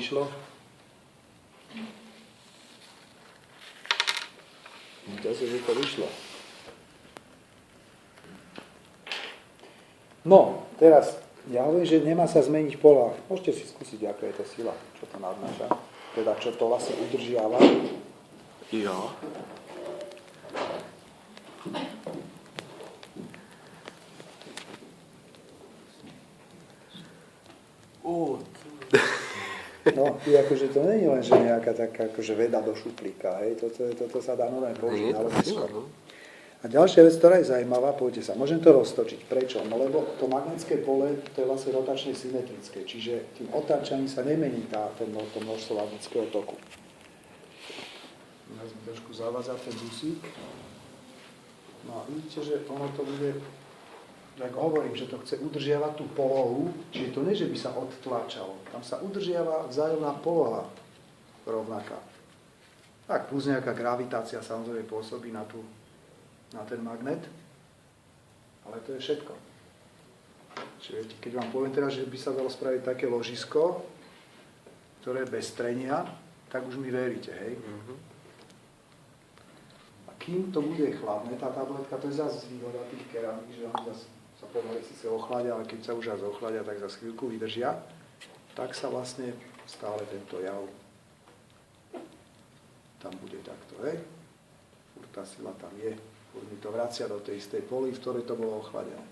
vyšlo? Zase, že to vyšlo. No, teraz, ja hovorím, že nemá sa zmeniť poľa. Môžete si skúsiť, aká je to sila, čo to nadnáša. Teda, čo to vlastne udržiava. Jo. No, akože to nie je len, že nejaká taká akože veda do šuplíka, hej, toto sa dá normálne použiť na ložisko. A ďalšia vec, ktorá je zaujímavá, poďte sa, môžem to roztočiť. Prečo? No lebo to magnetické pole, to je vlastne rotačne symetrické, čiže tým otáčaním sa nemení to množstvo magnetického toku. Ja som trošku zavázal ten dusík. No a vidíte, že ono to bude, tak hovorím, že to chce udržiavať tú polohu, čiže to nie, že by sa odtlačalo. Tam sa udržiava vzájomná poloha rovnaká. Tak plus nejaká gravitácia samozrejme pôsobí na ten magnet, ale to je všetko. Čiže viete, keď vám poviem teraz, že by sa dalo spraviť také ložisko, ktoré je bez trenia, tak už mi veríte, hej? A kým to bude chladné, tá tabletka, to je zase výhoda tých keramík, že oni zase sa pomaly síce ochladia, ale keď sa už raz ochladia, tak za chvíľku vydržia, tak sa vlastne stále tento jav tam bude takto, hej? Tá sila tam je. Furt mi to vracia do tej istej poli, v ktorej to bolo ochladené.